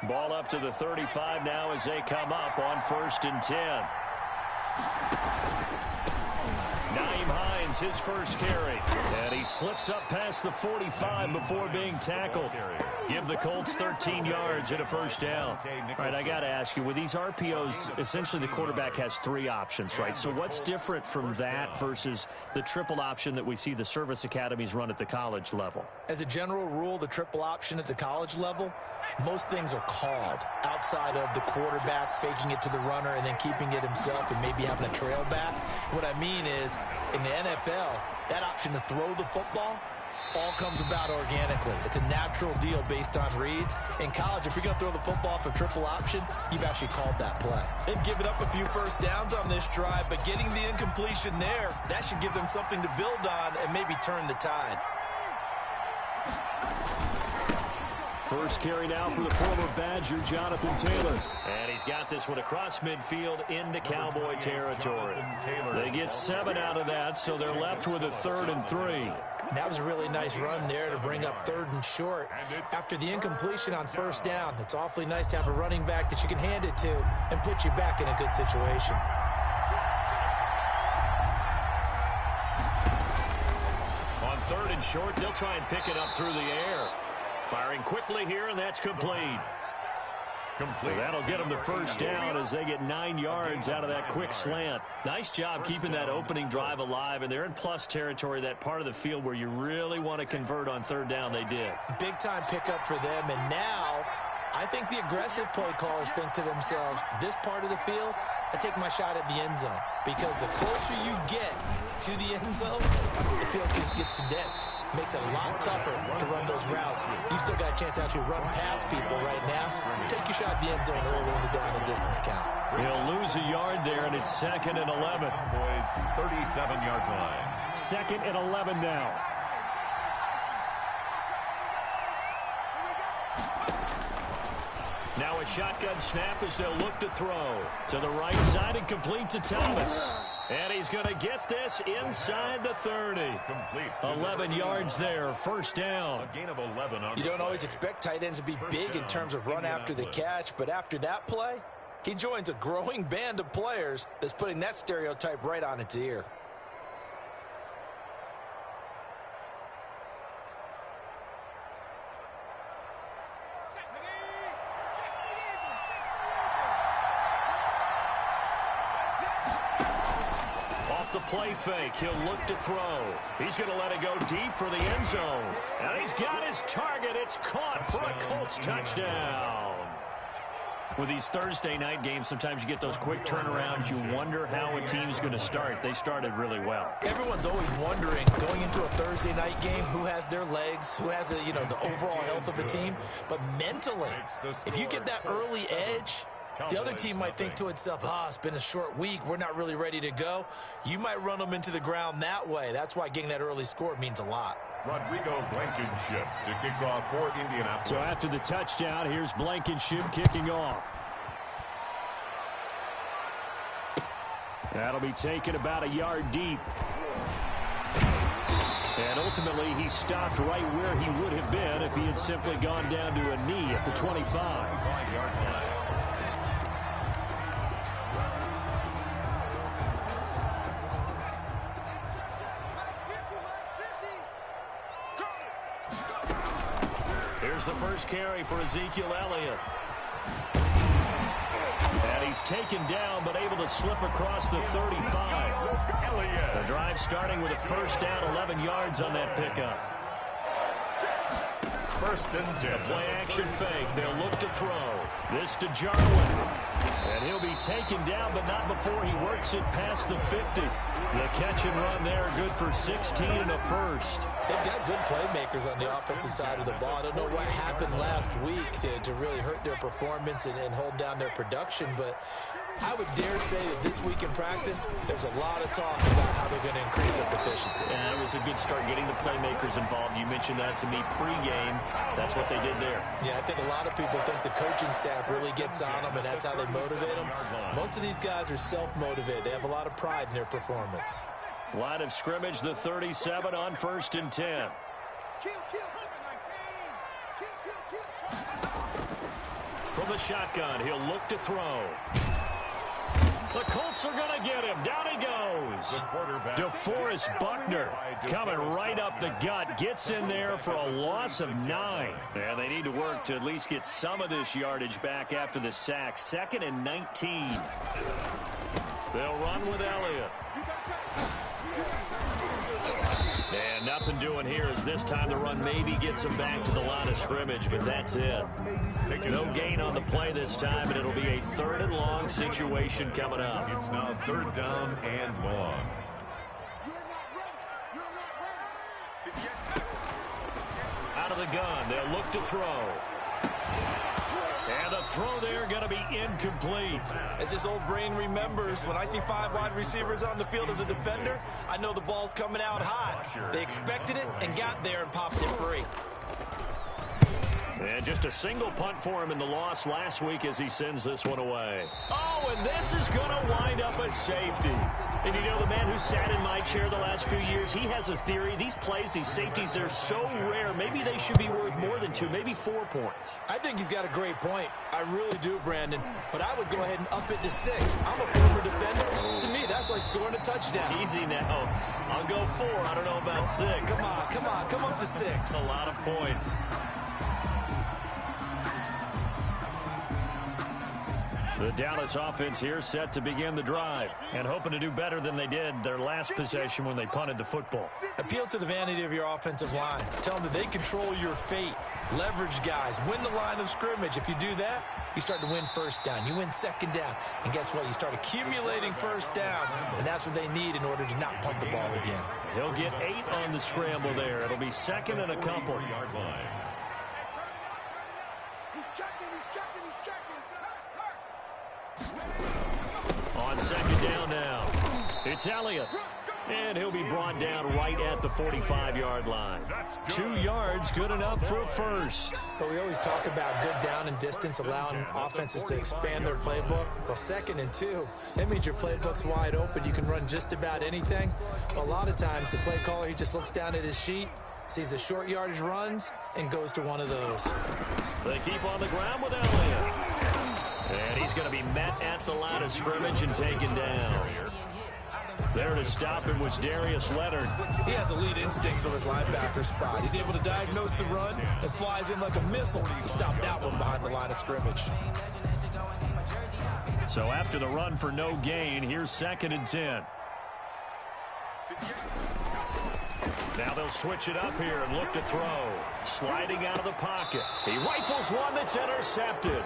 Ball up to the 35 now as they come up on 1st and 10. Nyheim Hines, his first carry. And he slips up past the 45 before being tackled. Give the Colts 13 yards and a first down. All right, I got to ask you, with these RPOs, essentially the quarterback has 3 options, right? So what's different from that versus the triple option that we see the service academies run at the college level? As a general rule, the triple option at the college level, most things are called outside of the quarterback faking it to the runner and then keeping it himself and maybe having a trail back. What I mean is, in the NFL, that option to throw the football all comes about organically. It's a natural deal based on reads. In college, if you're going to throw the football for triple option, you've actually called that play. They've given up a few first downs on this drive, but getting the incompletion there, that should give them something to build on and maybe turn the tide. First carry now for the former Badger, Jonathan Taylor. And he's got this one across midfield into Cowboy territory. They get 7 out of that, so they're left with a 3rd and 3. That was a really nice run there to bring up 3rd and short. After the incompletion on first down, it's awfully nice to have a running back that you can hand it to and put you back in a good situation. On 3rd and short, they'll try and pick it up through the air. Firing quickly here, and that's complete. Well, that'll get them the first down as they get 9 yards out of that quick slant. Nice job keeping that opening drive alive, and they're in plus territory, that part of the field where you really want to convert on 3rd down. They did. Big-time pickup for them, and now I think the aggressive play callers think to themselves, this part of the field, I take my shot at the end zone, because the closer you get to the end zone, the field gets condensed. Makes it a lot tougher to run those routes. You still got a chance to actually run past people right now. Take your shot at the end zone early in the down and distance count. He'll lose a yard there, and it's 2nd and 11. Boys, 37-yard line. 2nd and 11 now. Now a shotgun snap as they'll look to throw. To the right side and complete to Thomas. And he's going to get this inside the 30. 11 yards there, first down. A gain of 11 on. You don't always expect tight ends to be big in terms of run after the catch, but after that play, he joins a growing band of players that's putting that stereotype right on its ear. The play fake, he'll look to throw. He's going to let it go deep for the end zone. And he's got his target. It's caught for a Colts touchdown. With these Thursday night games, sometimes you get those quick turnarounds. You wonder how a team's going to start. They started really well. Everyone's always wondering, going into a Thursday night game, who has their legs, who has the overall health of a team. But mentally, if you get that early edge, the other team might think to itself, it's been a short week. We're not really ready to go. You might run them into the ground that way. That's why getting that early score means a lot. Rodrigo Blankenship to kick off for Indianapolis. So after the touchdown, here's Blankenship kicking off. That'll be taken about a yard deep. And ultimately, he stopped right where he would have been if he had simply gone down to a knee at the 25. 5-yard line. Here's the first carry for Ezekiel Elliott. And he's taken down, but able to slip across the 35. The drive starting with a first down, 11 yards on that pickup. 1st and 10. Play action fake. They'll look to throw. This to Jarwin. And he'll be taken down, but not before he works it past the 50. The catch and run there, good for 16 and a first. They've got good playmakers on the offensive side of the ball. I don't know what happened last week to really hurt their performance and hold down their production, but I would dare say that this week in practice, there's a lot of talk about how they're going to increase their proficiency. And it was a good start getting the playmakers involved. You mentioned that to me pregame. That's what they did there. Yeah, I think a lot of people think the coaching staff really gets on them, and that's how they motivate them. Most of these guys are self-motivated. They have a lot of pride in their performance. Line of scrimmage, the 37 on 1st and 10. From the shotgun, he'll look to throw. The Colts are going to get him. Down he goes. DeForest Buckner coming right up the gut. Gets in there for a loss of 9. And they need to work to at least get some of this yardage back after the sack. 2nd and 19. They'll run with Elliott. And nothing doing here as this time the run maybe gets them back to the line of scrimmage, but that's it. No gain on the play this time, and it'll be a 3rd and long situation coming up. It's now 3rd down and long. Out of the gun, they'll look to throw. And the throw there going to be incomplete. As this old brain remembers, when I see 5 wide receivers on the field as a defender, I know the ball's coming out high. They expected it and got there and popped it free. And just a single punt for him in the loss last week as he sends this one away. Oh, and this is going to wind up a safety. And you know, the man who sat in my chair the last few years, he has a theory. These plays, these safeties, they're so rare. Maybe they should be worth more than 2, maybe 4 points. I think he's got a great point. I really do, Brandon. But I would go ahead and up it to 6. I'm a former defender. To me, that's like scoring a touchdown. Easy now. I'll go 4. I don't know about 6. Come up to 6. A lot of points. The Dallas offense here set to begin the drive and hoping to do better than they did their last possession when they punted the football. Appeal to the vanity of your offensive line. Tell them that they control your fate. Leverage guys. Win the line of scrimmage. If you do that, you start to win 1st down. You win 2nd down. And guess what? You start accumulating 1st downs. And that's what they need in order to not punt the ball again. He'll get 8 on the scramble there. It'll be 2nd and a couple. On 2nd down now, it's Elliott. And he'll be brought down right at the 45-yard line. 2 yards, good enough for a 1st. But we always talk about good down and distance, allowing offenses to expand their playbook. Well, 2nd and 2, that means your playbook's wide open. You can run just about anything. But a lot of times, the play caller, he just looks down at his sheet, sees the short yardage runs, and goes to one of those. They keep on the ground with Elliott. And he's going to be met at the line of scrimmage and taken down. There to stop him was Darius Leonard. He has elite instincts from his linebacker spot. He's able to diagnose the run and flies in like a missile to stop that one behind the line of scrimmage. So after the run for no gain, here's 2nd and 10. Now they'll switch it up here and look to throw. Sliding out of the pocket. He rifles one that's intercepted.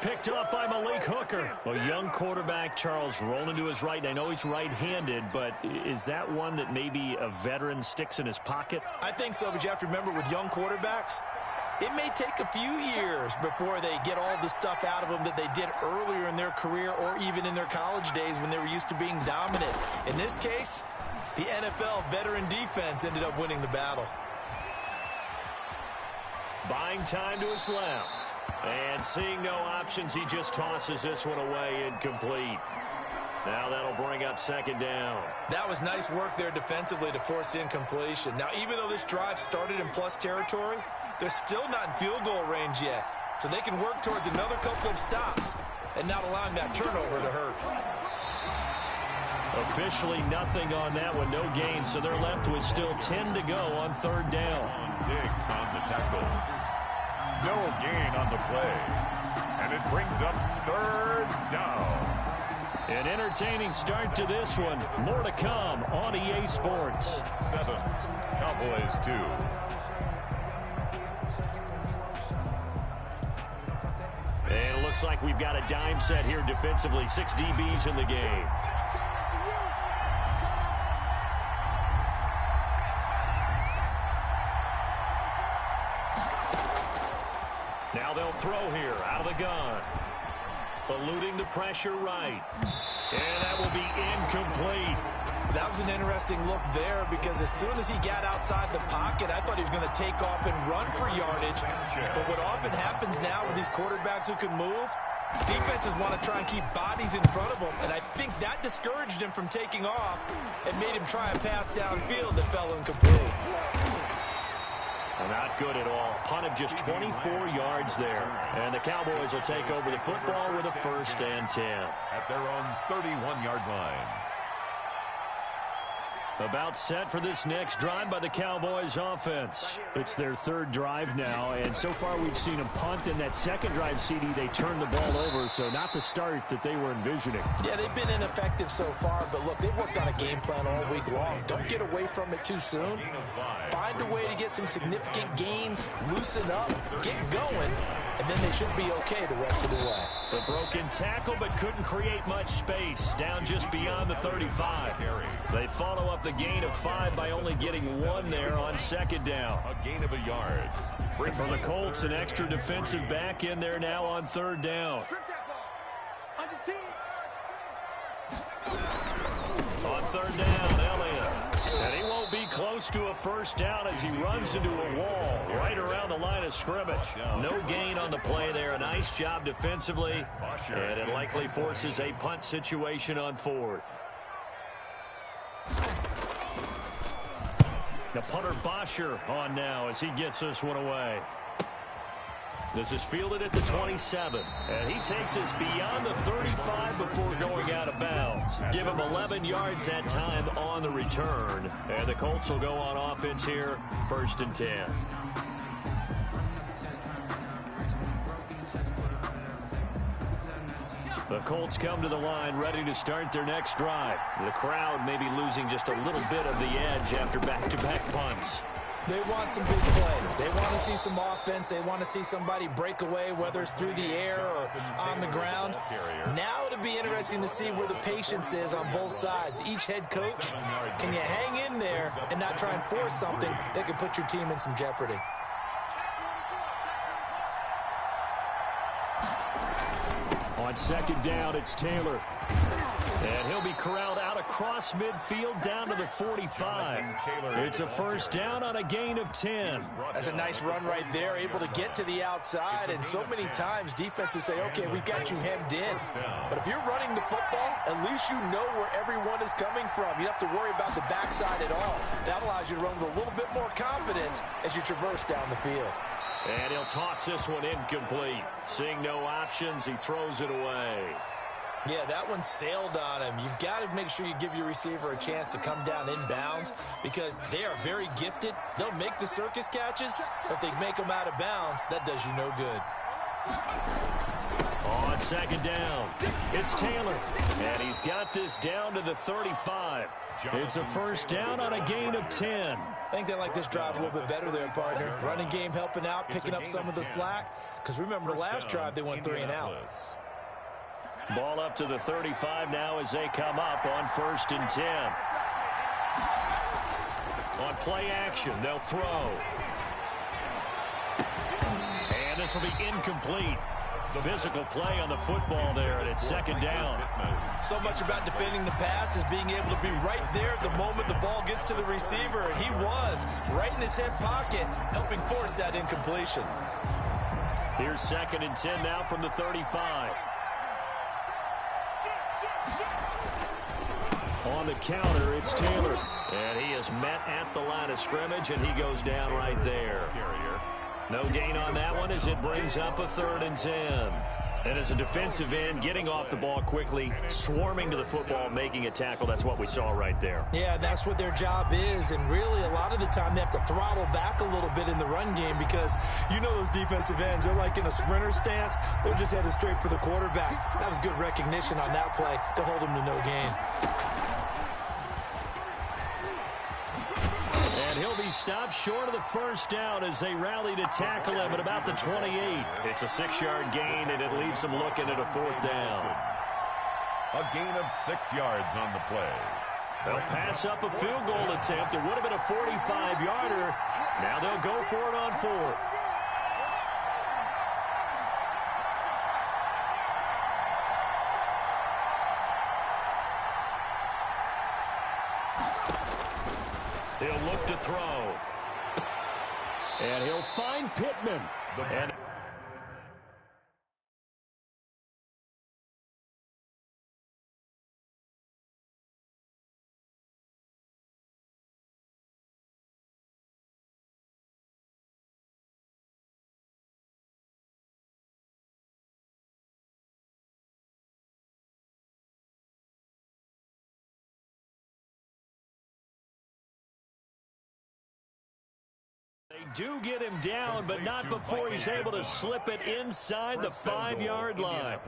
Picked up by Malik Hooker. A young quarterback, Charles, rolling to his right. And I know he's right-handed, but is that one that maybe a veteran sticks in his pocket? I think so, but you have to remember with young quarterbacks, it may take a few years before they get all the stuff out of them that they did earlier in their career or even in their college days when they were used to being dominant. In this case, the NFL veteran defense ended up winning the battle. Buying time to his left. And seeing no options, he just tosses this one away incomplete. Now that'll bring up 2nd down. That was nice work there defensively to force incompletion. Now, even though this drive started in plus territory, they're still not in field goal range yet. So they can work towards another couple of stops and not allowing that turnover to hurt. Officially nothing on that one, no gain. So they're left with still 10 to go on 3rd down. Diggs on the tackle. No gain on the play. And it brings up 3rd down. An entertaining start to this one. More to come on EA Sports. 7, Cowboys 2. And it looks like we've got a dime set here defensively. 6 DBs in the game. Now they'll throw here out of the gun. Eluding the pressure right. And that will be incomplete. That was an interesting look there because as soon as he got outside the pocket, I thought he was going to take off and run for yardage. But what often happens now with these quarterbacks who can move, defenses want to try and keep bodies in front of them. And I think that discouraged him from taking off and made him try a pass downfield that fell incomplete. Not good at all. Punt of just 24 yards there. And the Cowboys will take over the football with a 1st and 10. At their own 31-yard line. About set for this next drive by the Cowboys offense. It's their 3rd drive now, and so far we've seen a punt. In that 2nd drive, CD, they turned the ball over, so not the start that they were envisioning. Yeah, they've been ineffective so far, but look, they've worked on a game plan all week long. Don't get away from it too soon. Find a way to get some significant gains, loosen up, get going, and then they should be okay the rest of the way. A broken tackle, but couldn't create much space. Down just beyond the 35. They follow up the gain of 5 by only getting 1 there on 2nd down. A gain of a yard. And for the Colts, an extra defensive back in there now on 3rd down. On 3rd down, Elliott. And he won't be close to a 1st down as he runs into a wall right around the line of scrimmage. No gain on the play there. A nice job defensively. And it likely forces a punt situation on 4th. The punter Bosher on now as he gets this one away. This is fielded at the 27, and he takes us beyond the 35 before going out of bounds. Give him 11 yards that time on the return, and the Colts will go on offense here, 1st and 10. The Colts come to the line ready to start their next drive. The crowd may be losing just a little bit of the edge after back-to-back punts. They want some big plays. They want to see some offense. They want to see somebody break away, whether it's through the air or on the ground. Now it'll be interesting to see where the patience is on both sides. Each head coach, can you hang in there and not try and force something that could put your team in some jeopardy? On 2nd down, it's Taylor. And he'll be corralled out across midfield down to the 45. It's a 1st down on a gain of 10. That's a nice run right there, able to get to the outside. And so many times defenses say, okay, we've got you hemmed in. But if you're running the football, at least you know where everyone is coming from. You don't have to worry about the backside at all. That allows you to run with a little bit more confidence as you traverse down the field. And he'll toss this one incomplete. Seeing no options, he throws it away. Yeah, that one sailed on him. You've got to make sure you give your receiver a chance to come down inbounds because they are very gifted. They'll make the circus catches, but if they make them out of bounds, that does you no good. On 2nd down, it's Taylor, and he's got this down to the 35. It's a 1st down on a gain of 10. I think they like this drive a little bit better there, partner. Running game helping out, picking up some of the slack. Because remember, the last drive they went 3 and out. Ball up to the 35 now as they come up on 1st and 10. On play action, they'll throw. And this will be incomplete. Physical play on the football there, and it's 2nd down. So much about defending the pass is being able to be right there at the moment the ball gets to the receiver, and he was right in his hip pocket, helping force that incompletion. Here's 2nd and 10 now from the 35. On the counter, it's Taylor. And he is met at the line of scrimmage, and he goes down right there. No gain on that one as it brings up a 3rd and 10. And as a defensive end, getting off the ball quickly, swarming to the football, making a tackle, that's what we saw right there. Yeah, that's what their job is. And really, a lot of the time, they have to throttle back a little bit in the run game because you know those defensive ends, they're like in a sprinter stance. They're just headed straight for the quarterback. That was good recognition on that play to hold him to no gain. And he'll be stopped short of the 1st down as they rally to tackle him at about the 28. It's a 6-yard gain, and it leaves them looking at a 4th down. A gain of 6 yards on the play. They'll pass up a field goal attempt. It would have been a 45-yarder. Now they'll go for it on 4th. He'll look to throw. And he'll find Pittman. And do get him down, but not before he's able to slip it inside the 5-yard line.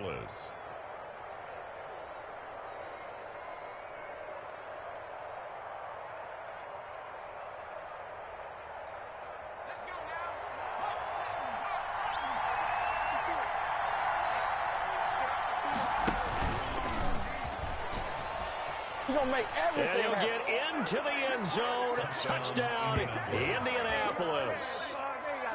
And he'll get into the end zone. Touchdown, Indianapolis.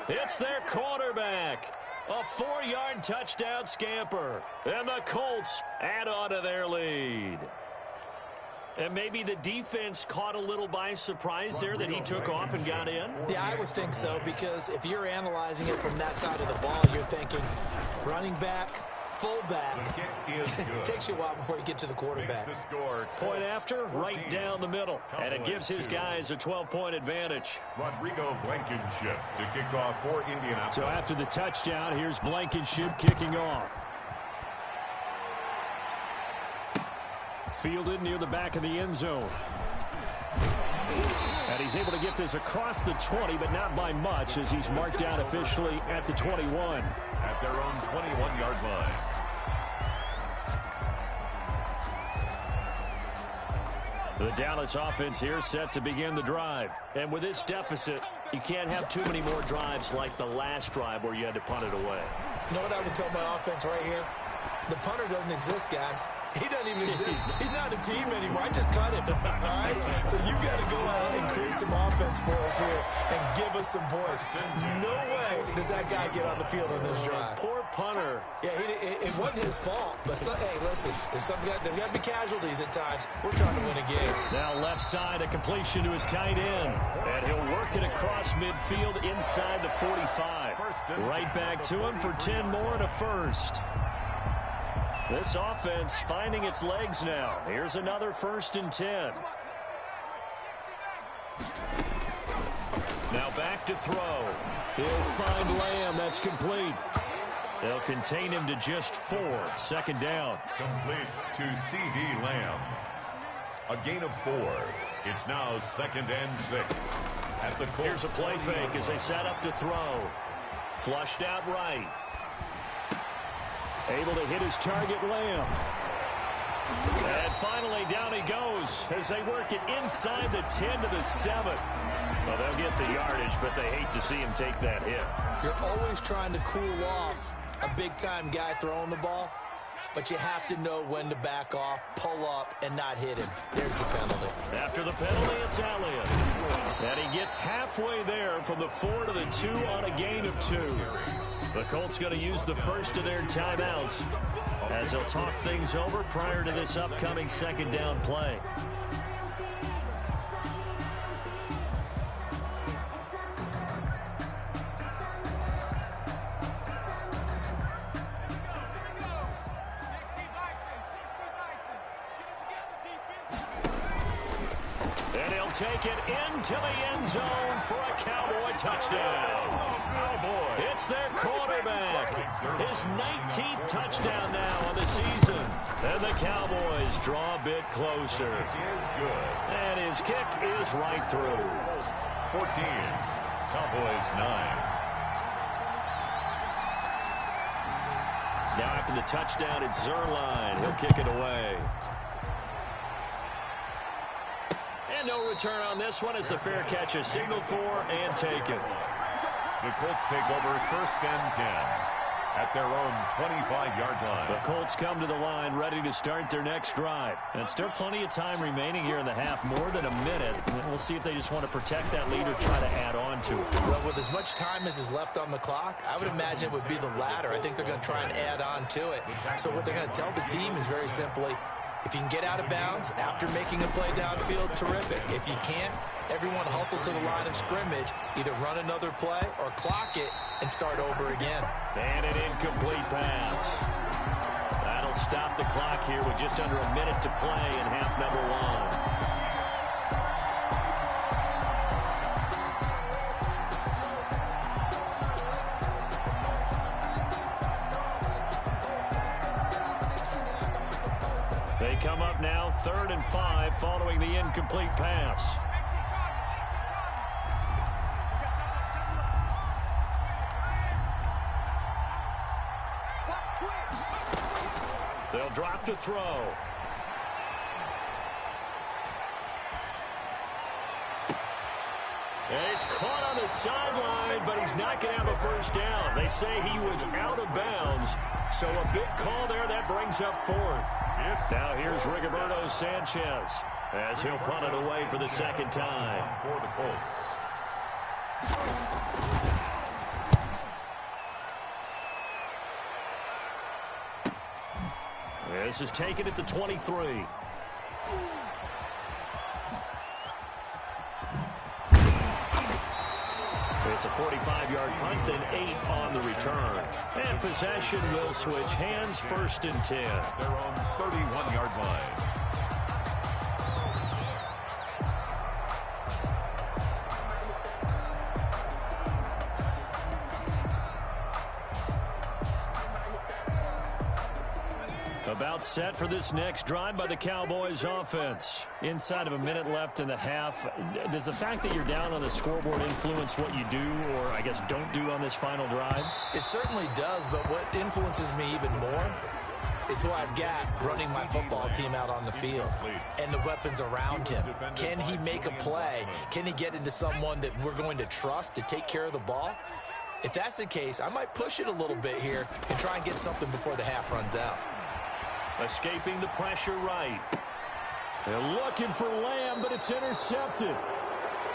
It's their quarterback. A 4-yard touchdown scamper. And the Colts add on to their lead. And maybe the defense caught a little by surprise there that he took off and got in? Yeah, I would think so, because if you're analyzing it from that side of the ball, you're thinking running back, fullback. It takes you a while before you get to the quarterback. Point after, right down the middle. And it gives his guys a 12-point advantage. Rodrigo Blankenship to kick off for Indianapolis. So after the touchdown, here's Blankenship kicking off. Fielded near the back of the end zone. And he's able to get this across the 20, but not by much, as he's marked down officially at the 21. At their own 21-yard line. The Dallas offense here set to begin the drive. And with this deficit, you can't have too many more drives like the last drive where you had to punt it away. You know what I would tell my offense right here? The punter doesn't exist, guys. He doesn't even exist. He's not a team anymore. I just cut him. All right? So you've got to go out and create some offense for us here and give us some points. No way does that guy get on the field on this drive. Poor punter. Yeah, it wasn't his fault. But, hey, listen, there's there got to be casualties at times. We're trying to win a game. Now left side, a completion to his tight end. And he'll work it across midfield inside the 45. Right back to him for 10 more and a first. This offense finding its legs now. Here's another 1st and 10. Now back to throw. He'll find Lamb. That's complete. They'll contain him to just 4. 2nd down. Complete to C.D. Lamb. A gain of 4. It's now 2nd and 6. At the Colts. Here's a play fake as they set up to throw. Flushed out right. Able to hit his target, Lamb. And finally, down he goes as they work it inside the 10 to the 7. Well, they'll get the yardage, but they hate to see him take that hit. You're always trying to cool off a big-time guy throwing the ball, but you have to know when to back off, pull up, and not hit him. There's the penalty. After the penalty, it's Elliott. And he gets halfway there from the 4 to the 2 on a gain of 2. The Colts going to use the first of their timeouts as they'll talk things over prior to this upcoming 2nd down play. And he'll take it into the end zone for a Cowboy touchdown. It's their quarterback. His 19th touchdown now on the season. And the Cowboys draw a bit closer. And his kick is right through. 14. Cowboys 9. Now after the touchdown, it's Zuerlein. He'll kick it away. And no return on this one as the fair catch is signaled for and taken. The Colts take over 1st and 10 at their own 25-yard line. The Colts come to the line ready to start their next drive. And still plenty of time remaining here in the half, more than a minute. We'll see if they just want to protect that lead or try to add on to it. Well, with as much time as is left on the clock, I would imagine it would be the latter. I think they're going to try and add on to it. So what they're going to tell the team is very simply, if you can get out of bounds after making a play downfield, terrific. If you can't, everyone hustle to the line of scrimmage, either run another play or clock it and start over again. And an incomplete pass. That'll stop the clock here with just under a minute to play in half number 1. They come up now 3rd and 5 following the incomplete pass. They'll drop to throw. And he's caught on the sideline, but he's not going to have a first down. They say he was out of bounds, so a big call there. That brings up fourth. Now here's Rigoberto Sanchez as he'll punt it away for the second time. For the Colts. This is taken at the 23. It's a 45-yard punt, then 8 on the return. And possession will switch hands, first and 10. They're on 31-yard line. About set for this next drive by the Cowboys offense. Inside of a minute left in the half. Does the fact that you're down on the scoreboard influence what you do, or I guess don't do on this final drive? It certainly does, but what influences me even more is who I've got running my football team out on the field and the weapons around him. Can he make a play? Can he get into someone that we're going to trust to take care of the ball? If that's the case, I might push it a little bit here and try and get something before the half runs out. Escaping the pressure right. They're looking for Lamb, but it's intercepted.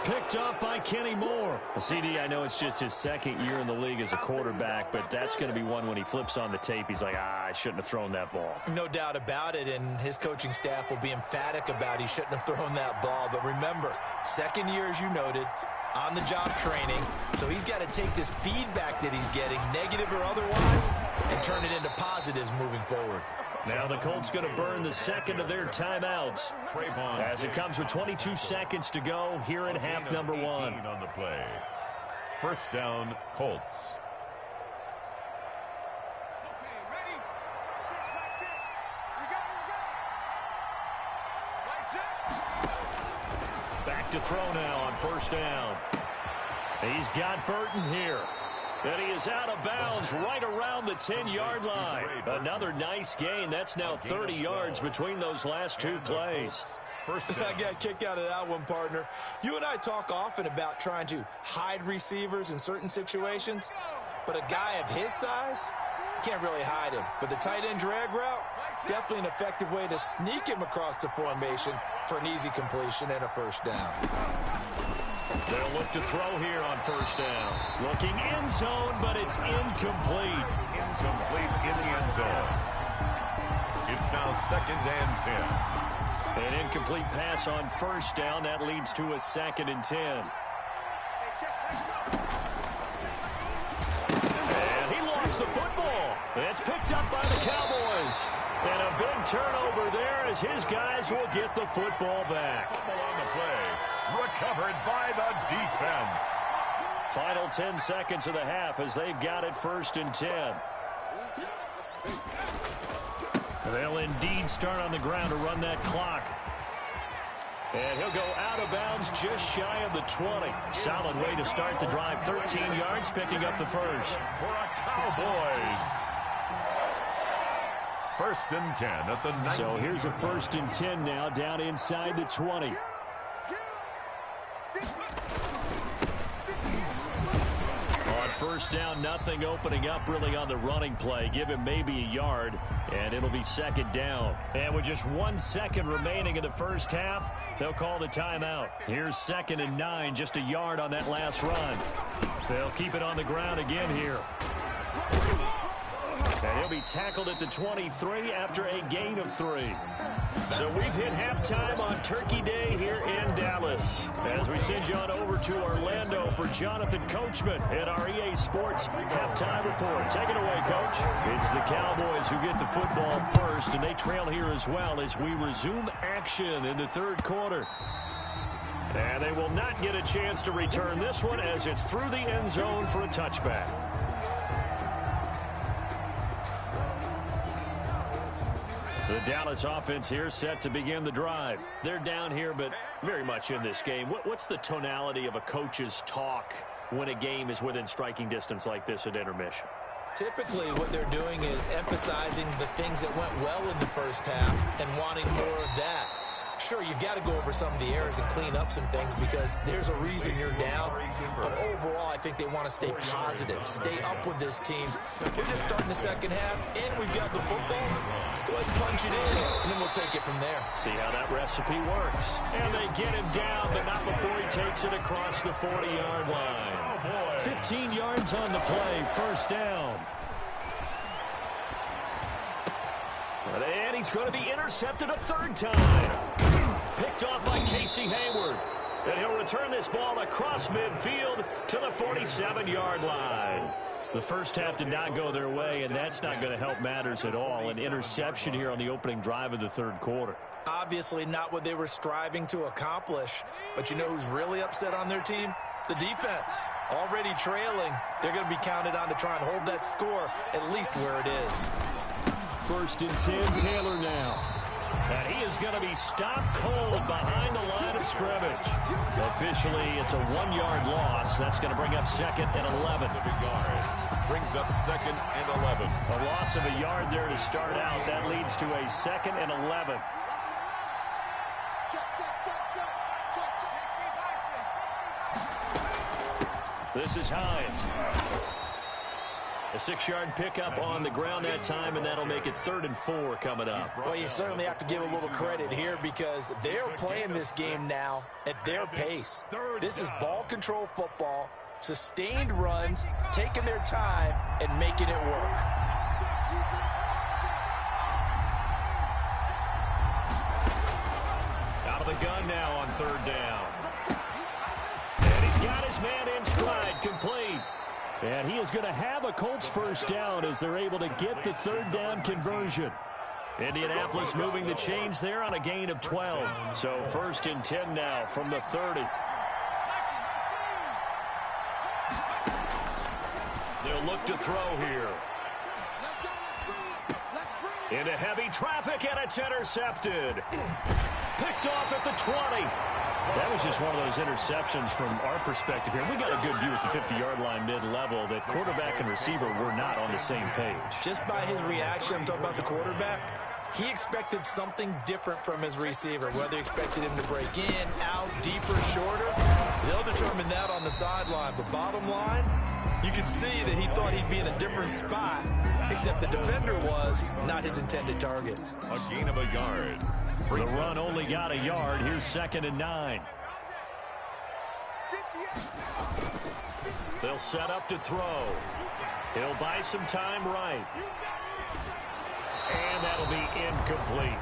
Picked up by Kenny Moore. CD, I know it's just his second year in the league as a quarterback, but that's going to be one when he flips on the tape. He's like, I shouldn't have thrown that ball. No doubt about it, and his coaching staff will be emphatic about he shouldn't have thrown that ball. But remember, second year, as you noted, on-the-job training. So he's got to take this feedback that he's getting, negative or otherwise, and turn it into positives moving forward. Now the Colts going to burn the second of their timeouts as it comes with 22 seconds to go here in half number 1. On the play. First down, Colts. Back to throw now on first down. He's got Burton here. And he is out of bounds right around the 10-yard line. Another nice gain. That's now 30 yards between those last two plays. I got a kick out of that one, partner. You and I talk often about trying to hide receivers in certain situations, but a guy of his size, can't really hide him. But the tight end drag route, definitely an effective way to sneak him across the formation for an easy completion and a first down. They'll look to throw here on first down. Looking end zone, but it's incomplete. Incomplete in the end zone. It's now second and 10. An incomplete pass on first down. That leads to a second and 10. And he lost the football. It's picked up by the Cowboys. And a big turnover there as his guys will get the football back. Football on the play. Recovered by the defense. Final 10 seconds of the half as they've got it first and 10. They'll indeed start on the ground to run that clock. And he'll go out of bounds just shy of the 20. Solid way to start the drive. 13 yards, picking up the first. For a Cowboys. First and 10 at the 19. So here's a first and 10 now down inside the 20. On first down, nothing opening up really on the running play. Give him maybe a yard, and it'll be second down. And with just 1 second remaining in the first half, they'll call the timeout. Here's second and 9, just a yard on that last run. They'll keep it on the ground again here. And he'll be tackled at the 23 after a gain of 3. So we've hit halftime on Turkey Day here in Dallas. As we send you on over to Orlando for Jonathan Coachman at our EA Sports Halftime Report. Take it away, Coach. It's the Cowboys who get the football first, and they trail here as well as we resume action in the third quarter. And they will not get a chance to return this one as it's through the end zone for a touchback. The Dallas offense here set to begin the drive. They're down here, but very much in this game. What's the tonality of a coach's talk when a game is within striking distance like this at intermission? Typically, what they're doing is emphasizing the things that went well in the first half and wanting more of that. Sure, you've got to go over some of the errors and clean up some things because there's a reason you're down. But overall, I think they want to stay positive, stay up with this team. We're just starting the second half, and we've got the football. Let's go ahead and punch it in, and then we'll take it from there. See how that recipe works. And they get him down, but not before he takes it across the 40-yard line. 15 yards on the play, first down. And he's going to be intercepted a third time. Picked off by Casey Hayward. And he'll return this ball across midfield to the 47-yard line. The first half did not go their way, and that's not going to help matters at all. An interception here on the opening drive of the third quarter. Obviously not what they were striving to accomplish. But you know who's really upset on their team? The defense. Already trailing. They're going to be counted on to try and hold that score at least where it is. First and 10, Taylor now. And he is going to be stopped cold behind the line of scrimmage. Officially, it's a 1-yard loss. That's going to bring up second and 11. Brings up second and 11. A loss of a yard there to start out. That leads to a second and 11. This is Hines. A 6-yard pickup on the ground that time, and that'll make it 3rd and 4 coming up. Well, you certainly have to give a little credit here because they're playing this game now at their pace. This is ball control football, sustained runs, taking their time, and making it work. Out of the gun now on 3rd down. And he's got his man in stride, complete. And he is going to have a Colts first down as they're able to get the 3rd down conversion. Indianapolis moving the chains there on a gain of 12. So 1st and 10 now from the 30. They'll look to throw here. Into heavy traffic, and it's intercepted. Picked off at the 20. That was just one of those interceptions from our perspective here. We got a good view at the 50-yard line mid-level that quarterback and receiver were not on the same page. Just by his reaction, I'm talking about the quarterback, he expected something different from his receiver, whether he expected him to break in, out, deeper, shorter. They'll determine that on the sideline. But bottom line, you can see that he thought he'd be in a different spot, except the defender was not his intended target. A gain of a yard. The run only got a yard. Here's 2nd and 9. They'll set up to throw. He'll buy some time right. And that'll be incomplete.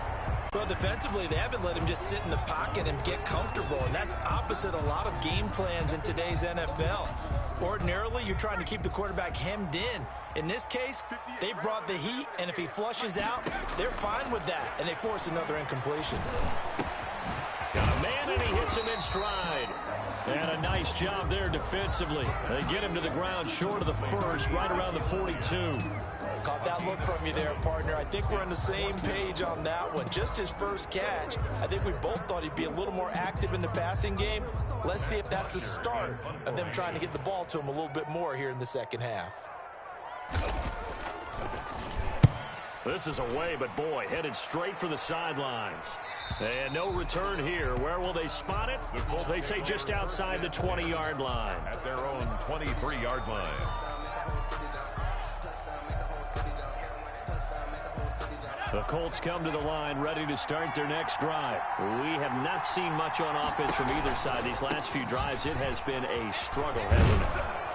Well, defensively, they haven't let him just sit in the pocket and get comfortable, and that's opposite a lot of game plans in today's NFL. Ordinarily, you're trying to keep the quarterback hemmed in. In this case, they brought the heat, and if he flushes out, they're fine with that, and they force another incompletion. Got a man, and he hits him in stride. And a nice job there defensively. They get him to the ground short of the first, right around the 42. Caught that look from you there, partner. I think we're on the same page on that one. Just his first catch. I think we both thought he'd be a little more active in the passing game. Let's see if that's the start of them trying to get the ball to him a little bit more here in the second half. This is away, but boy, headed straight for the sidelines. And no return here. Where will they spot it? They say just outside the 20-yard line. At their own 23-yard line. The Colts come to the line ready to start their next drive. We have not seen much on offense from either side. These last few drives, it has been a struggle, hasn't it?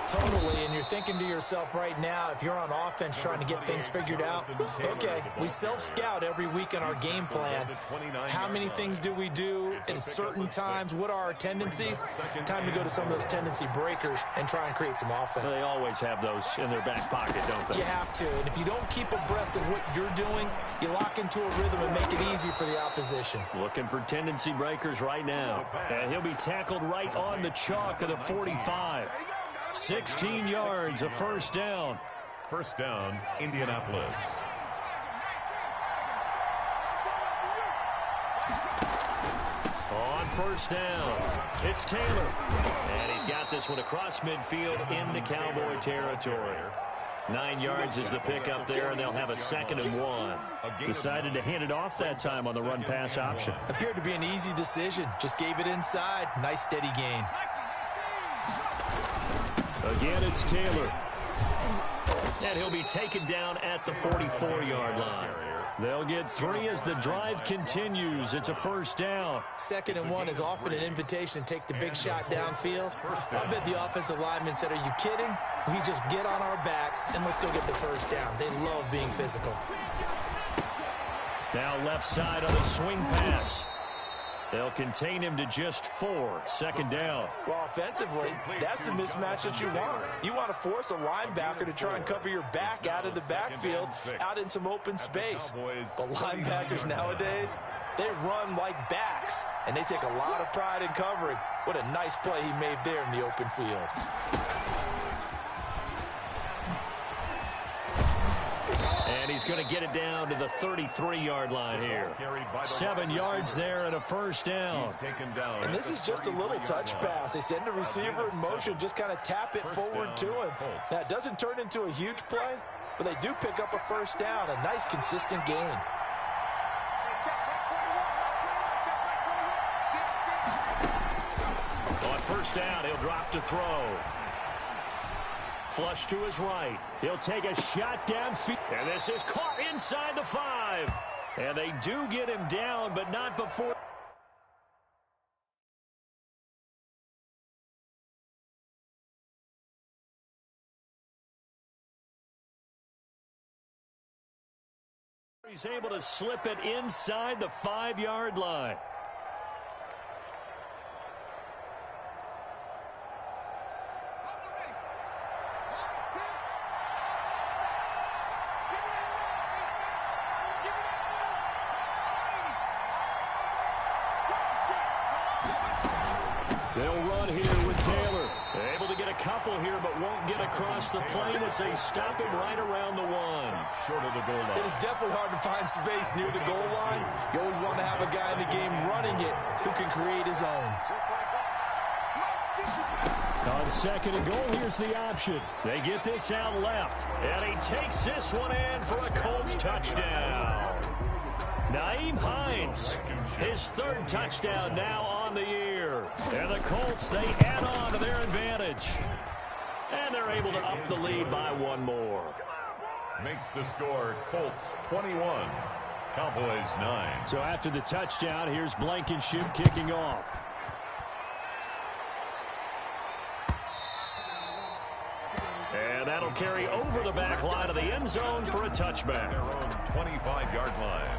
Totally, and you're thinking to yourself right now, if you're on offense trying to get things figured out, okay, we self-scout every week in our game plan. How many things do we do at certain times? What are our tendencies? Time to go to some of those tendency breakers and try and create some offense. They always have those in their back pocket, don't they? You have to, and if you don't keep abreast of what you're doing, you lock into a rhythm and make it easy for the opposition. Looking for tendency breakers right now. And he'll be tackled right on the chalk of the 45. 16 yards, a first down. First down, Indianapolis. On first down, it's Taylor. And he's got this one across midfield into Cowboy territory. 9 yards is the pickup there, and they'll have a 2nd and 1. Decided to hand it off that time on the run-pass option. Appeared to be an easy decision. Just gave it inside. Nice steady gain. Again, it's Taylor. And he'll be taken down at the 44-yard line. They'll get 3 as the drive continues. It's a 1st down. 2nd and 1 is often an invitation to take the big shot downfield. I bet the offensive lineman said, are you kidding? We just get on our backs and we'll still get the 1st down. They love being physical. Now left side on the swing pass. They'll contain him to just 4. 2nd down. Well, offensively, that's the mismatch that you want. You want to force a linebacker to try and cover your back out of the backfield, out in some open space. But linebackers nowadays, they run like backs, and they take a lot of pride in covering. What a nice play he made there in the open field. And he's going to get it down to the 33-yard line here. 7 yards there and a 1st down. And this is just a little touch pass. They send the receiver in motion, just kind of tap it forward to him. Now, it doesn't turn into a huge play, but they do pick up a 1st down. A nice, consistent gain. On 1st down, he'll drop to throw. Flush to his right. He'll take a shot downfield. And this is caught inside the 5. And they do get him down, but not before. He's able to slip it inside the 5-yard line. They'll run here with Taylor. Able to get a couple here, but won't get across the plane as they stop him right around the 1. Short of the goal line. It is definitely hard to find space near the goal line. You always want to have a guy in the game running it who can create his own. On 2nd and goal, here's the option. They get this out left, and he takes this one in for a Colts touchdown. Nyheim Hines, his 3rd touchdown now on the year. And the Colts, they add on to their advantage. And they're able to up the lead by 1 more. Makes the score Colts 21, Cowboys 9. So after the touchdown, here's Blankenship kicking off. And that'll carry over the back line of the end zone for a touchback. Their own 25-yard line.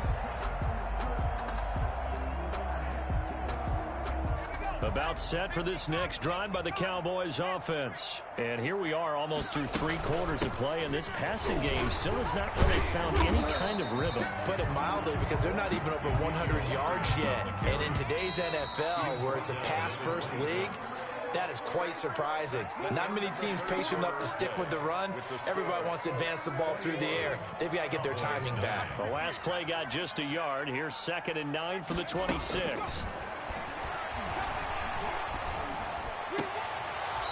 About set for this next drive by the Cowboys offense. And here we are almost through 3 quarters of play, and this passing game still has not really found any kind of rhythm. Put it mildly, because they're not even over 100 yards yet. And in today's NFL, where it's a pass-first league, that is quite surprising. Not many teams patient enough to stick with the run. Everybody wants to advance the ball through the air. They've got to get their timing back. The last play got just a yard. Here's 2nd and 9 from the 26.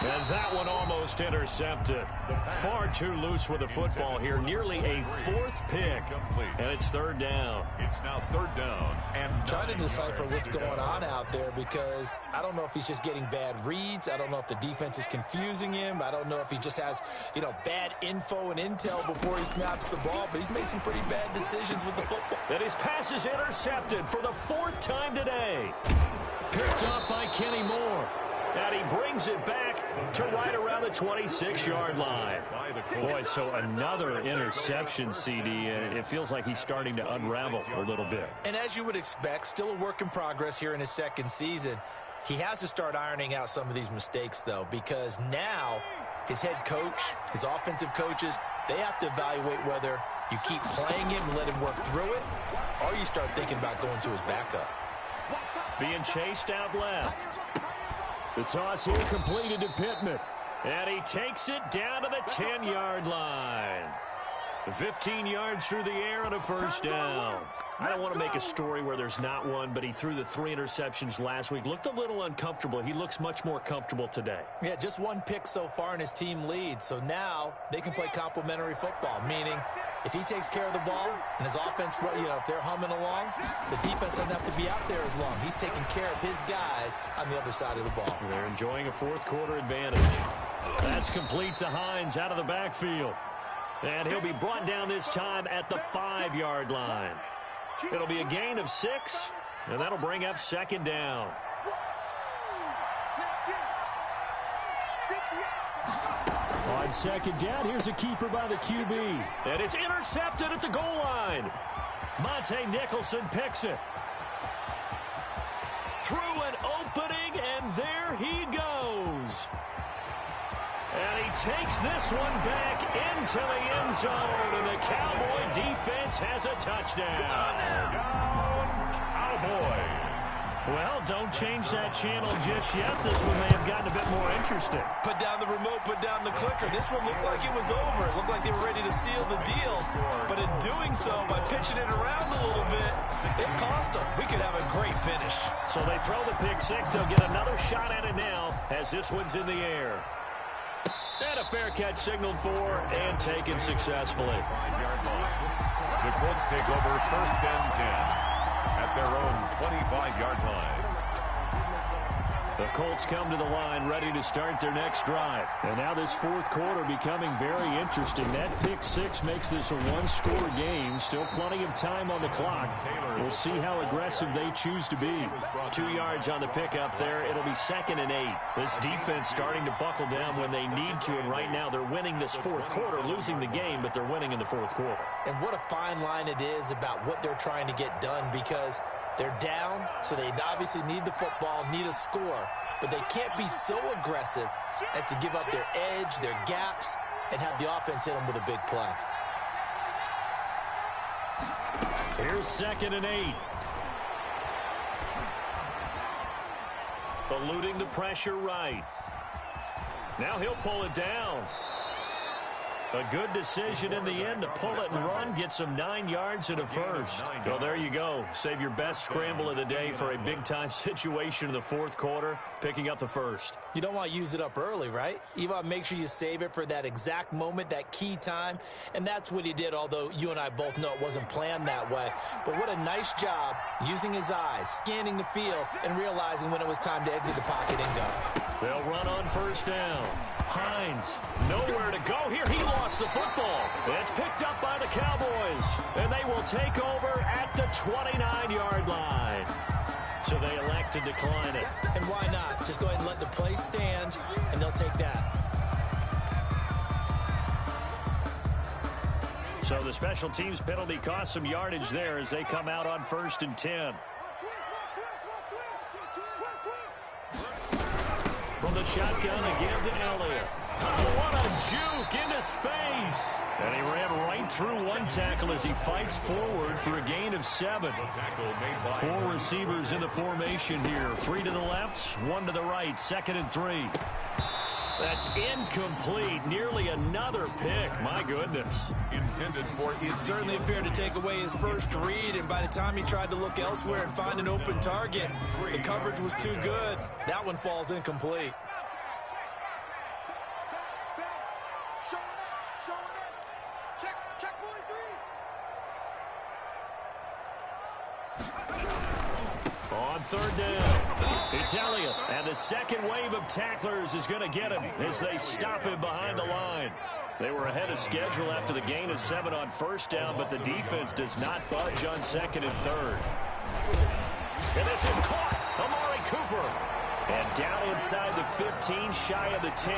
And that one almost intercepted. Far too loose with the football here. Nearly a 4th pick. And it's 3rd down. It's now 3rd down. And trying to decipher what's going on out there, because I don't know if he's just getting bad reads. I don't know if the defense is confusing him. I don't know if he just has, bad info and intel before he snaps the ball. But he's made some pretty bad decisions with the football. And his pass is intercepted for the 4th time today. Picked up by Kenny Moore. And he brings it back to right around the 26-yard line. Boy, so another interception, CD, and it feels like he's starting to unravel a little bit. And as you would expect, still a work in progress here in his 2nd season. He has to start ironing out some of these mistakes, though, because now his head coach, his offensive coaches, they have to evaluate whether you keep playing him and let him work through it, or you start thinking about going to his backup. Being chased out left. The toss here completed to Pittman. And he takes it down to the 10-yard line. 15 yards through the air and a first down. I don't want to make a story where there's not one, but he threw the 3 interceptions last week. Looked a little uncomfortable. He looks much more comfortable today. Yeah, just 1 pick so far and his team leads. So now they can play complementary football, meaning if he takes care of the ball and his offense, if they're humming along, the defense doesn't have to be out there as long. He's taking care of his guys on the other side of the ball. They're enjoying a fourth-quarter advantage. That's complete to Hines out of the backfield. And he'll be brought down this time at the 5-yard line. It'll be a gain of 6, and that'll bring up second down. On second down, here's a keeper by the QB. And it's intercepted at the goal line. Monte Nicholson picks it. Through an opening, and there he goes. And he takes this one back into the end zone, and the Cowboy defense has a touchdown. Cowboys. Well, don't change that channel just yet. This one may have gotten a bit more interesting. Put down the remote, put down the clicker. This one looked like it was over. It looked like they were ready to seal the deal. But in doing so, by pitching it around a little bit, it cost them. We could have a great finish. So they throw the pick 6. They'll get another shot at it now as this one's in the air. And a fair catch signaled for and taken successfully. 5-yard line. The Colts take over 1st and 10 at their own 25-yard line. The Colts come to the line ready to start their next drive. And now this fourth quarter becoming very interesting. That pick 6 makes this a 1-score game. Still plenty of time on the clock. We'll see how aggressive they choose to be. 2 yards on the pickup there. It'll be 2nd and 8. This defense starting to buckle down when they need to. And right now they're winning this fourth quarter, losing the game, but they're winning in the fourth quarter. And what a fine line it is about what they're trying to get done, because they're down, so they obviously need the football, need a score. But they can't be so aggressive as to give up their edge, their gaps, and have the offense hit them with a big play. Here's 2nd and 8. Eluding the pressure right. Now he'll pull it down. A good decision in the end to pull it and run. Gets him 9 yards and a first. Well, there you go. Save your best scramble of the day for a big-time situation in the fourth quarter, picking up the first. You don't want to use it up early, right? You want to make sure you save it for that exact moment, that key time. And that's what he did, although you and I both know it wasn't planned that way. But what a nice job using his eyes, scanning the field, and realizing when it was time to exit the pocket and go. They'll run on first down. Hines, nowhere to go here. He lost the football. It's picked up by the Cowboys, and they will take over at the 29-yard line. So they elect to decline it. And why not? Just go ahead and let the play stand, and they'll take that. So the special teams penalty cost some yardage there as they come out on 1st and 10. From the shotgun again to Elliott. Oh, what a juke into space. And he ran right through one tackle as he fights forward for a gain of 7. 4 receivers in the formation here. 3 to the left, 1 to the right. 2nd and 3. That's incomplete. Nearly another pick. My goodness. Intended for It certainly appeared to take away his first read, and by the time he tried to look elsewhere and find an open target, the coverage was too good. That one falls incomplete. On 3rd down, it's Elliott, and the second wave of tacklers is going to get him as they stop him behind the line. They were ahead of schedule after the gain of 7 on 1st down, but the defense does not budge on 2nd and 3rd. And this is caught. Amari Cooper. And down inside the 15, shy of the 10.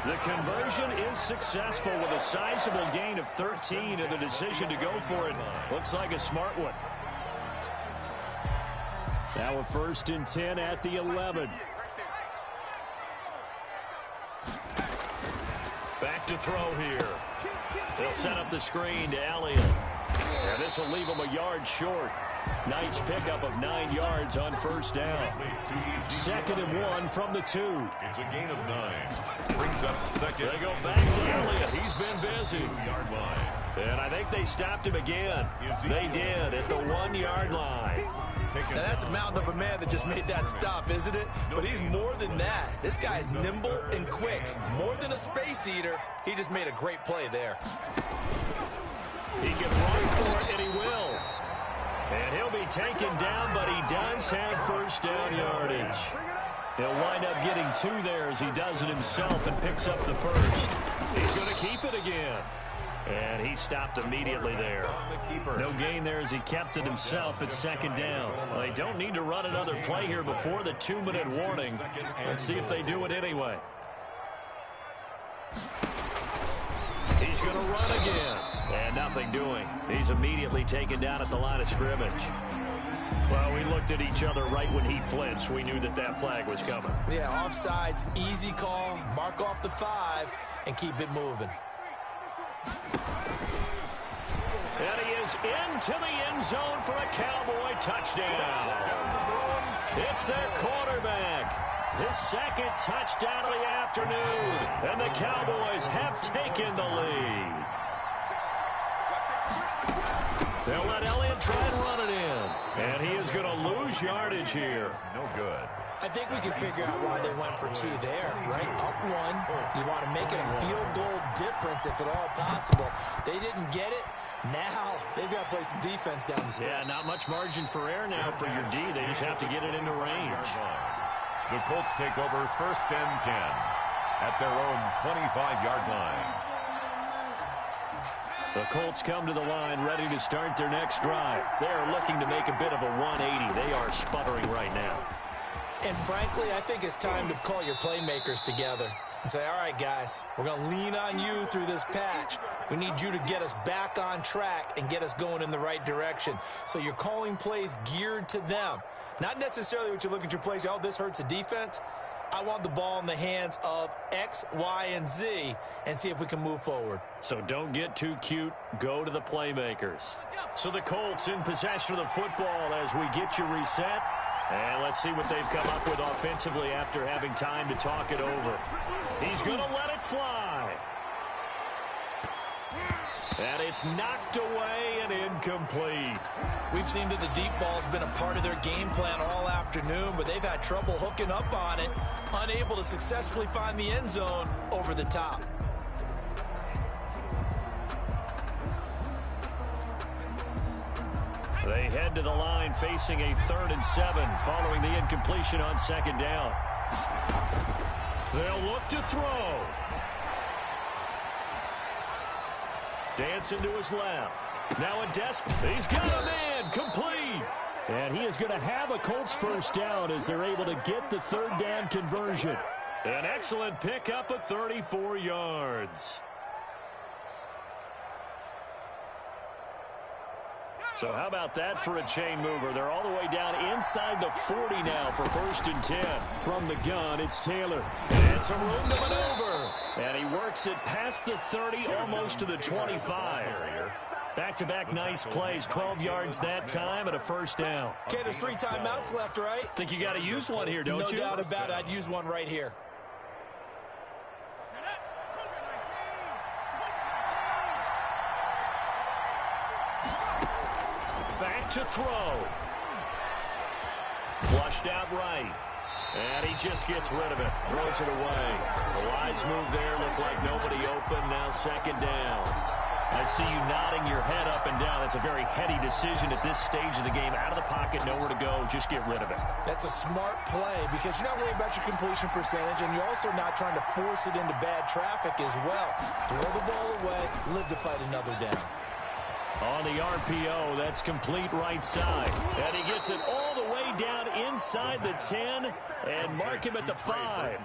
The conversion is successful with a sizable gain of 13, and the decision to go for it looks like a smart one. Now a 1st and 10 at the 11. Back to throw here. They'll set up the screen to Elliott. And this will leave him a yard short. Nice pickup of 9 yards on 1st down. 2nd and 1 from the 2. It's a gain of 9. Brings up 2nd. They go back to Elliott. He's been busy. 2-yard line. And I think they stopped him again. They did at the 1-yard line. Now that's a mountain of a man that just made that stop, isn't it? But he's more than that. This guy's nimble and quick. More than a space eater. He just made a great play there. He can run for it, and he will. And he'll be taken down, but he does have first down yardage. He'll wind up getting 2 there as he does it himself and picks up the first. He's going to keep it again. And he stopped immediately there. No gain there as he kept it himself at second down. Well, they don't need to run another play here before the 2-minute warning. Let's see if they do it anyway. He's going to run again. And nothing doing. He's immediately taken down at the line of scrimmage. Well, we looked at each other right when he flinched. We knew that that flag was coming. Yeah, offsides, easy call. Mark off the 5 and keep it moving. And he is into the end zone for a Cowboy touchdown. It's their quarterback. His second touchdown of the afternoon. And the Cowboys have taken the lead. They'll let Elliott try and run it in. And he is going to lose yardage here. No good. I think we can figure out why they went for 2 there, right? Up 1. You want to make it a field goal difference if at all possible. They didn't get it. Now they've got to play some defense down the stretch. Yeah, not much margin for error now for your D. They just have to get it into range. The Colts take over 1st and 10 at their own 25-yard line. The Colts come to the line ready to start their next drive. They are looking to make a bit of a 180. They are sputtering right now. And frankly, I think it's time to call your playmakers together and say, all right, guys, we're going to lean on you through this patch. We need you to get us back on track and get us going in the right direction. So you're calling plays geared to them. Not necessarily what you look at your plays, oh, this hurts the defense. I want the ball in the hands of X, Y, and Z and see if we can move forward. So don't get too cute. Go to the playmakers. So the Colts in possession of the football as we get you reset. And let's see what they've come up with offensively after having time to talk it over. He's going to let it fly. And it's knocked away and incomplete. We've seen that the deep ball's been a part of their game plan all afternoon, but they've had trouble hooking up on it, unable to successfully find the end zone over the top. They head to the line facing a 3rd and 7 following the incompletion on 2nd down. They'll look to throw. Dancing to his left. Now a he's got a man complete. And he is going to have a Colts first down as they're able to get the 3rd down conversion. An excellent pickup of 34 yards. So how about that for a chain mover? They're all the way down inside the 40 now for 1st and 10. From the gun, it's Taylor. And some room to maneuver. And he works it past the 30, almost to the 25. Back-to-back nice plays, 12 yards that time and a 1st down. Okay, there's 3 timeouts left, right? Think you got to use one here, don't you? No doubt about it. I'd use one right here. Back to throw. Flushed out right. And he just gets rid of it. Throws it away. The wise move there. Looked like nobody open. Now 2nd down. I see you nodding your head up and down. That's a very heady decision at this stage of the game. Out of the pocket, nowhere to go. Just get rid of it. That's a smart play because you're not worried about your completion percentage, and you're also not trying to force it into bad traffic as well. Throw the ball away. Live to fight another down. On the RPO, that's complete right side. And he gets it all the way down inside the 10 and mark him at the 5.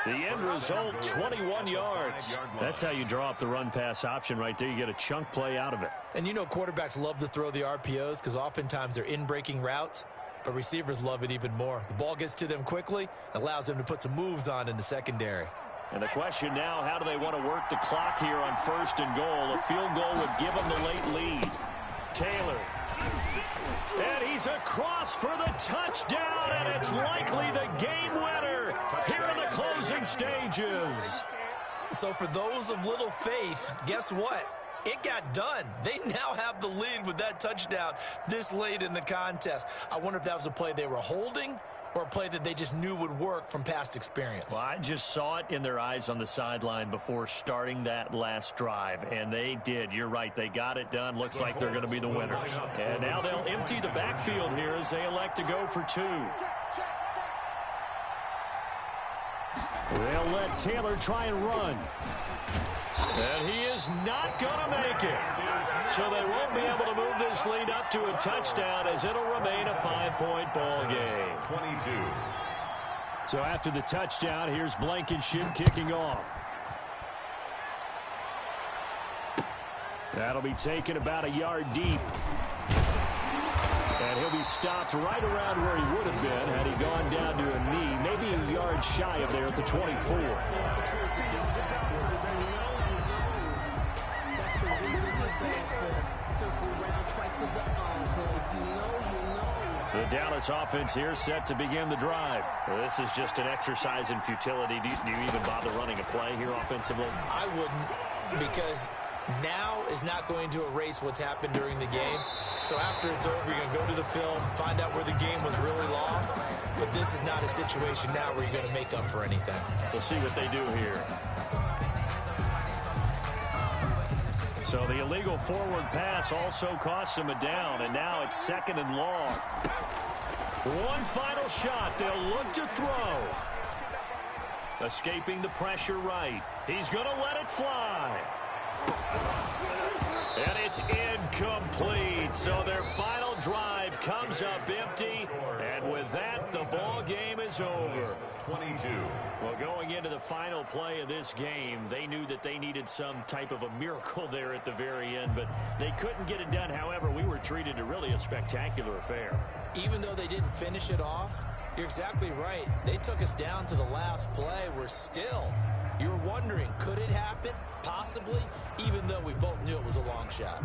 The end result, 21 yards. That's how you draw up the run-pass option right there. You get a chunk play out of it. And you know quarterbacks love to throw the RPOs because oftentimes they're in-breaking routes, but receivers love it even more. The ball gets to them quickly, allows them to put some moves on in the secondary. And the question now, how do they want to work the clock here on 1st and goal? A field goal would give them the late lead. Taylor. And he's across for the touchdown, and it's likely the game winner here in the closing stages. So for those of little faith, guess what? it got done. They now have the lead with that touchdown this late in the contest. I wonder if that was a play they were holding or a play that they just knew would work from past experience. Well, I just saw it in their eyes on the sideline before starting that last drive, and they did. You're right. They got it done. Looks like they're going to be the winners. And now they'll empty the backfield here as they elect to go for 2. They'll let Taylor try and run. And he is not going to make it. So they won't be able to move this lead up to a touchdown as it'll remain a 5-point ball game. 22. So after the touchdown, here's Blankenship kicking off. That'll be taken about a yard deep. And he'll be stopped right around where he would have been had he gone down to a knee, maybe a yard shy of there at the 24. The Dallas offense here set to begin the drive. Well, this is just an exercise in futility. Do you even bother running a play here offensively? I wouldn't, because now is not going to erase what's happened during the game. So after it's over, you're going to go to the film, find out where the game was really lost. But this is not a situation now where you're going to make up for anything. We'll see what they do here. So the illegal forward pass also costs them a down, and now it's 2nd and long. One final shot. They'll look to throw. Escaping the pressure right. He's going to let it fly. And it's incomplete. So their final drive comes up empty. And with that, the ball game is over. 22. Well, going into the final play of this game, they knew that they needed some type of a miracle there at the very end, but they couldn't get it done. However, we were treated to really a spectacular affair. Even though they didn't finish it off, you're exactly right. They took us down to the last play. We're still, you're wondering, could it happen? Possibly, even though we both knew it was a long shot.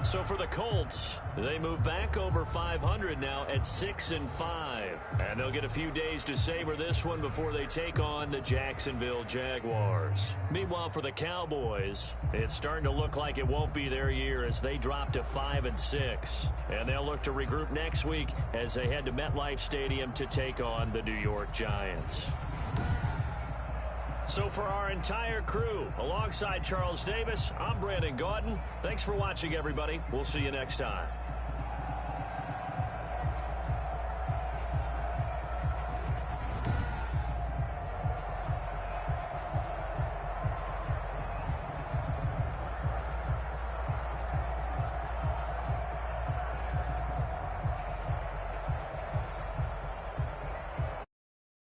So for the Colts, they move back over 500 now at 6-5. And they'll get a few days to savor this one before they take on the Jacksonville Jaguars. Meanwhile, for the Cowboys, it's starting to look like it won't be their year as they drop to 5-6. And they'll look to regroup next week as they head to MetLife Stadium to take on the New York Giants. So for our entire crew, alongside Charles Davis, I'm Brandon Gaudin. Thanks for watching, everybody. We'll see you next time.